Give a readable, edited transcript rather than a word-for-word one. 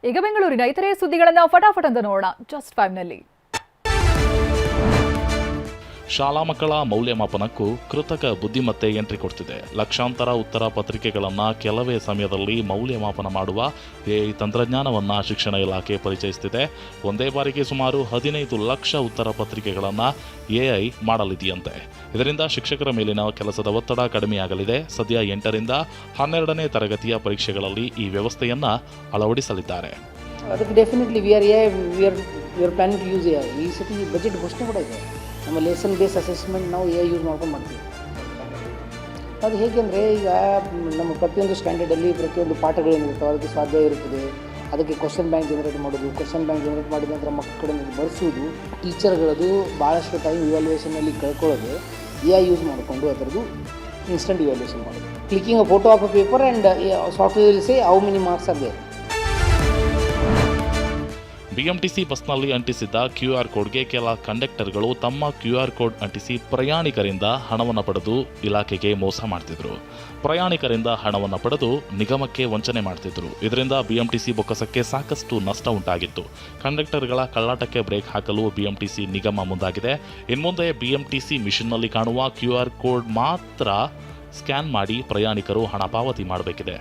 ಈಗ ಬೆಂಗಳೂರಿನ ಇತರೆ ಸುದ್ದಿಗಳನ್ನು ಫಟಾಫಟ್ ಅಂತ ನೋಡೋಣ ಜಸ್ಟ್ 5 ನಲ್ಲಿ. ಶಾಲಾ ಮಕ್ಕಳ ಮೌಲ್ಯಮಾಪನಕ್ಕೂ ಕೃತಕ ಬುದ್ಧಿಮತ್ತೆ ಎಂಟ್ರಿ ಕೊಡ್ತಿದೆ. ಲಕ್ಷಾಂತರ ಉತ್ತರ ಪತ್ರಿಕೆಗಳನ್ನು ಕೆಲವೇ ಸಮಯದಲ್ಲಿ ಮೌಲ್ಯಮಾಪನ ಮಾಡುವ ಎಐ ತಂತ್ರಜ್ಞಾನವನ್ನು ಶಿಕ್ಷಣ ಇಲಾಖೆ ಪರಿಚಯಿಸುತ್ತಿದೆ. ಒಂದೇ ಬಾರಿಗೆ ಸುಮಾರು 15 ಲಕ್ಷ ಉತ್ತರ ಪತ್ರಿಕೆಗಳನ್ನು ಎಐ ಮಾಡಲಿದೆಯಂತೆ. ಇದರಿಂದ ಶಿಕ್ಷಕರ ಮೇಲಿನ ಕೆಲಸದ ಒತ್ತಡ ಕಡಿಮೆಯಾಗಲಿದೆ. ಸದ್ಯ 8ರಿಂದ 12ನೇ ತರಗತಿಯ ಪರೀಕ್ಷೆಗಳಲ್ಲಿ ಈ ವ್ಯವಸ್ಥೆಯನ್ನು ಅಳವಡಿಸಲಿದ್ದಾರೆ. ಅದಕ್ಕೆ definitely we are planning to use AI. ಈ ಸತಿ ಬಜೆಟ್ ಘೋಷಣೆ ಕೂಡ ಇದೆ. ನಮ್ಮ ಲೆಸನ್ ಬೇಸ್ ಅಸೆಸ್ಮೆಂಟ್ ನಾವು ಎ ಯೂಸ್ ಮಾಡ್ಕೊಂಡು ಮಾಡ್ತೀವಿ. ಅದು ಹೇಗೆಂದರೆ ಈಗ ನಮ್ಮ ಪ್ರತಿಯೊಂದು ಸ್ಟ್ಯಾಂಡರ್ಡಲ್ಲಿ ಪ್ರತಿಯೊಂದು ಪಾಠಗಳೇನಿರುತ್ತೋ ಅದಕ್ಕೆ ಸ್ವಾಧ್ಯಾಯ ಇರುತ್ತದೆ. ಅದಕ್ಕೆ ಕ್ವಶನ್ ಬ್ಯಾಂಕ್ ಜನರೇಟ್ ಮಾಡೋದು, ಕ್ವಶನ್ ಬ್ಯಾಂಕ್ ಜನರೇಟ್ ಮಾಡಿದ ನಂತರ ಮಕ್ಕಳನ್ನು ಬರೆಸೋದು, ಟೀಚರ್ಗಳದು ಭಾಳಷ್ಟು ಟೈಮ್ ಇವ್ಯಾಲ್ಯೂಯೇಷನಲ್ಲಿ ಕಳ್ಕೊಳ್ಳೋದು ಎ ಐ ಯೂಸ್ ಮಾಡಿಕೊಂಡು ಅದರದ್ದು ಇನ್ಸ್ಟಂಟ್ ಇವ್ಯಾಲ್ಯೂಯೇಷನ್ ಮಾಡೋದು. Clicking a photo of a paper and software will say how many marks are there. BMTC ಬಸ್ನಲ್ಲಿ ಅಂಟಿಸಿದ್ದ QR ಕೋಡ್ಗೆ ಕೆಲ ಕಂಡಕ್ಟರ್ಗಳು ತಮ್ಮ QR ಕೋಡ್ ಅಂಟಿಸಿ ಪ್ರಯಾಣಿಕರಿಂದ ಹಣವನ್ನು ಪಡೆದು ಇಲಾಖೆಗೆ ಮೋಸ ಮಾಡ್ತಿದ್ರು. ಪ್ರಯಾಣಿಕರಿಂದ ಹಣವನ್ನು ಪಡೆದು ನಿಗಮಕ್ಕೆ ವಂಚನೆ ಮಾಡ್ತಿದ್ರು. ಇದರಿಂದ ಬಿಎಂಟಿಸಿ ಬೊಕ್ಕಸಕ್ಕೆ ಸಾಕಷ್ಟು ನಷ್ಟ ಉಂಟಾಗಿತ್ತು. ಕಂಡಕ್ಟರ್ಗಳ ಕಳ್ಳಾಟಕ್ಕೆ ಬ್ರೇಕ್ ಹಾಕಲು ಬಿಎಂಟಿಸಿ ನಿಗಮ ಮುಂದಾಗಿದೆ. ಇನ್ಮುಂದೆ ಬಿಎಂಟಿಸಿ ಮಿಷನ್ನಲ್ಲಿ ಕಾಣುವ QR ಕೋಡ್ ಮಾತ್ರ ಸ್ಕ್ಯಾನ್ ಮಾಡಿ ಪ್ರಯಾಣಿಕರು ಹಣ ಪಾವತಿ ಮಾಡಬೇಕಿದೆ.